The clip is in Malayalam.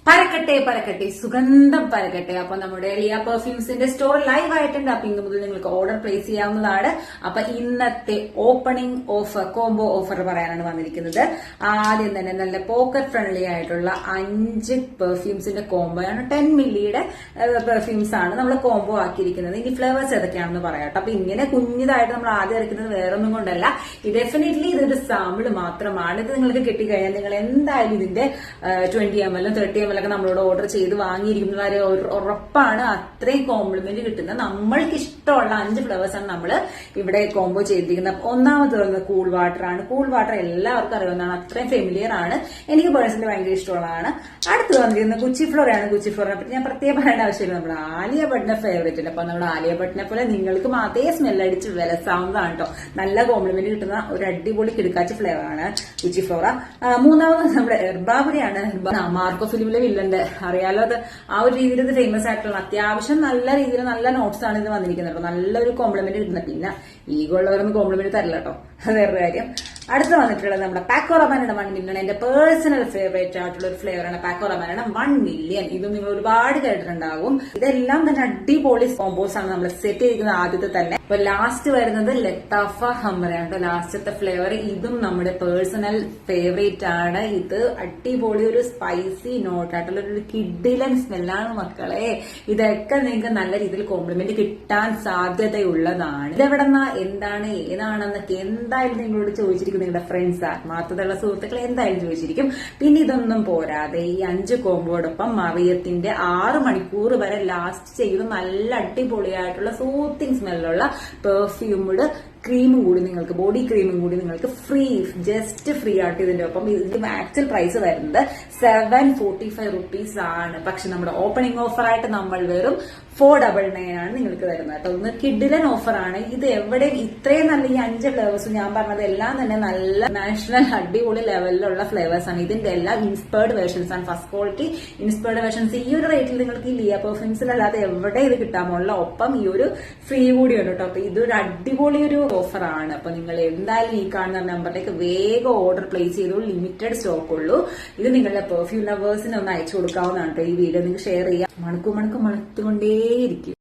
പരക്കട്ടെ പരക്കട്ടെ, സുഗന്ധം പരക്കട്ടെ. അപ്പൊ നമ്മുടെ ലിയ പെർഫ്യൂംസിന്റെ സ്റ്റോർ ലൈവ് ആയിട്ടുണ്ട്. അപ്പൊ ഇന്ന് മുതൽ നിങ്ങൾക്ക് ഓർഡർ പ്ലേസ് ചെയ്യാവുന്നതാണ്. അപ്പൊ ഇന്നത്തെ ഓപ്പണിംഗ് ഓഫർ, കോംബോ ഓഫർ പറയാനാണ് വന്നിരിക്കുന്നത്. ആദ്യം തന്നെ നല്ല പോക്കറ്റ് ഫ്രണ്ട്ലി ആയിട്ടുള്ള 5 പെർഫ്യൂംസിന്റെ കോംബോ ആണ്. 10 മില്ലിയുടെ പെർഫ്യൂംസ് ആണ് നമ്മൾ കോംബോ ആക്കിയിരിക്കുന്നത്. ഇനി ഫ്ലേവേഴ്സ് ഏതൊക്കെയാണെന്ന് പറയാട്ടോ. അപ്പൊ ഇങ്ങനെ കുഞ്ഞിതായിട്ട് നമ്മൾ ആദ്യം ഇറക്കുന്നത് വേറൊന്നും കൊണ്ടല്ല, ഡെഫിനറ്റ്ലി ഇതൊരു സാമ്പിൾ മാത്രമാണ്. ഇത് നിങ്ങൾക്ക് കിട്ടിക്കഴിഞ്ഞാൽ നിങ്ങൾ എന്തായാലും ഇതിന്റെ 20 ml 30 ml ഒക്കെ നമ്മളോട് ഓർഡർ ചെയ്ത് വാങ്ങിയിരിക്കുന്ന കാര്യം ഉറപ്പാണ്. അത്രയും കോംപ്ലിമെന്റ് കിട്ടുന്ന നമ്മൾക്ക് ഇഷ്ടമുള്ള 5 ഫ്ലേവേഴ്സ് ആണ് നമ്മൾ ഇവിടെ കോംബോ ചെയ്തിരിക്കുന്നത്. ഒന്നാമത് വരുന്നത് കൂൾ വാട്ടർ ആണ്. കൂൾ വാട്ടർ എല്ലാവർക്കും അറിയാവുന്നതാണ്, അത്രയും ഫെമിലിയർ ആണ്. എനിക്ക് പേഴ്സണലി ഭയങ്കര ഇഷ്ടമുള്ളതാണ്. അടുത്ത് വന്നിരിക്കുന്നത് ഗുച്ചി ഫ്ലോറയാണ്. ഗുച്ചി ഫ്ലോറിനെ പറ്റി ഞാൻ പ്രത്യേകം പറയേണ്ട ആവശ്യമില്ല, നമ്മുടെ ആലിയ ഭട്ടിന്റെ ഫേവറേറ്റ് ഉണ്ട്. അപ്പൊ നമ്മുടെ ആലിയ ഭട്ടിനെ പോലെ നിങ്ങൾക്കും അതേ സ്മെല്ലടിച്ച് വിലസാവുന്നതാണ് കേട്ടോ. നല്ല കോംപ്ലിമെന്റ് കിട്ടുന്ന ഒരു അടിപൊളി കിടക്കാച്ച ഫ്ലേവർ ആണ് ഗുച്ചി ഫ്ലോറ. മൂന്നാമത് നമ്മുടെ എർബാബുരിയാണ്. മാർക്കോ ഫിലിമിലെ വില്ലന്റെ അറിയാലോ, അത് ആ ഒരു രീതിയിൽ ഇത് ഫേമസ് ആയിട്ടുള്ള അത്യാവശ്യം നല്ല രീതിയിൽ നല്ല നോട്ട്സ് ആണ് ഇത് വന്നിരിക്കുന്നത്. അപ്പൊ നല്ലൊരു കോംപ്ലിമെന്റ് കിട്ടുന്നത്. പിന്നെ ഈഗോ ഉള്ളവരൊന്നും കോംപ്ലിമെന്റ് തരില്ല കേട്ടോ, അത് വേറൊരു കാര്യം. അടുത്ത് വന്നിട്ടുള്ളത് നമ്മുടെ പാക്കോ റബാനയുടെ 1 മില്യൺ. എന്റെ പേഴ്സണൽ ഫേവറേറ്റ് ആയിട്ടുള്ള ഒരു ഫ്ലേവറാണ് പാക്കോ റബാനയുടെ 1 മില്യൺ. ഇതും നിങ്ങൾ ഒരുപാട് കേട്ടിട്ടുണ്ടാകും. ഇതെല്ലാം തന്നെ അടിപൊളി കോമ്പോസ് ആണ് നമ്മൾ സെറ്റ് ചെയ്തിരിക്കുന്നത് ആദ്യത്തെ തന്നെ. ഇപ്പൊ ലാസ്റ്റ് വരുന്നത് ലത്താഫ ഹംറയാണ് ലാസ്റ്റത്തെ ഫ്ലേവർ. ഇതും നമ്മുടെ പേഴ്സണൽ ഫേവറേറ്റ് ആണ്. ഇത് അടിപൊളി ഒരു സ്പൈസി നോട്ട് ആയിട്ടുള്ള ഒരു കിഡിലൻ സ്മെല്ലാണ് മക്കളെ. ഇതൊക്കെ നിങ്ങൾക്ക് നല്ല രീതിയിൽ കോംപ്ലിമെന്റ് കിട്ടാൻ സാധ്യതയുള്ളതാണ്. ഇതെവിടെന്നാ, എന്താണ്, ഏതാണെന്നൊക്കെ എന്തായാലും നിങ്ങളോട് ചോദിച്ചിരിക്കും. നിങ്ങളുടെ ഫ്രണ്ട്സ്, ആത്മാർത്ഥതയുള്ള സുഹൃത്തുക്കൾ എന്തായാലും ചോദിച്ചിരിക്കും. പിന്നെ ഇതൊന്നും പോരാതെ ഈ 5 കോമ്പോടൊപ്പം മറിയത്തിന്റെ 6 മണിക്കൂർ വരെ ലാസ്റ്റ് ചെയ്യുന്ന നല്ല അടിപൊളിയായിട്ടുള്ള സൂത്തിങ് സ്മെല്ലുള്ള പെർഫ്യൂംഡ് ക്രീമും കൂടി നിങ്ങൾക്ക്, ബോഡി ക്രീമും കൂടി നിങ്ങൾക്ക് ജസ്റ്റ് ഫ്രീ ആയിട്ട് ഇതിന്റെ ഒപ്പം. ഇതിന്റെ ആക്ച്വൽ പ്രൈസ് വരുന്നത് 745 rupees ആണ്. പക്ഷെ നമ്മുടെ ഓപ്പണിംഗ് ഓഫർ ആയിട്ട് നമ്മൾ വെറും 499 ആണ് നിങ്ങൾക്ക് തരുന്നത് കേട്ടോ. ഒന്ന് കിഡിലൻ ഓഫർ ആണ്. ഇത് എവിടെയും ഇത്രയും നല്ല ഈ 5 ഫ്ലേവേഴ്സും ഞാൻ പറഞ്ഞത് എല്ലാം തന്നെ നല്ല നാഷണൽ അടിപൊളി ലെവലിലുള്ള ഫ്ലേവേഴ്സ് ആണ്. ഇതിന്റെ എല്ലാം ഇൻസ്പയർഡ് വേർഷൻസ് ആണ്, ഫസ്റ്റ് ക്വാളിറ്റി ഇൻസ്പയർഡ് വേർഷൻസ്. ഈ ഒരു റേറ്റിൽ നിങ്ങൾക്ക് ഈ ലിയ പെർഫ്യൂംസിലല്ലാതെ എവിടെ ഇത് കിട്ടാമുള്ള, ഒപ്പം ഈ ഒരു ഫ്രീ കൂടി ഉണ്ട് കേട്ടോ. അപ്പൊ ഇതൊരു അടിപൊളി ഒരു ഓഫർ ആണ്. അപ്പൊ നിങ്ങൾ എന്തായാലും ഈ കാണുന്ന നമ്പറിലേക്ക് വേഗം ഓർഡർ പ്ലേസ് ചെയ്തോ. ലിമിറ്റഡ് സ്റ്റോക്ക് ഉള്ളൂ. ഇത് നിങ്ങളുടെ പെർഫ്യൂം ലവേഴ്സിന് ഒന്ന് അയച്ചു കൊടുക്കാവുന്നതാണ് കേട്ടോ. ഈ വീഡിയോ നിങ്ങൾക്ക് ഷെയർ ചെയ്യാം. മണക്കുകൊണ്ടേയിരിക്കും.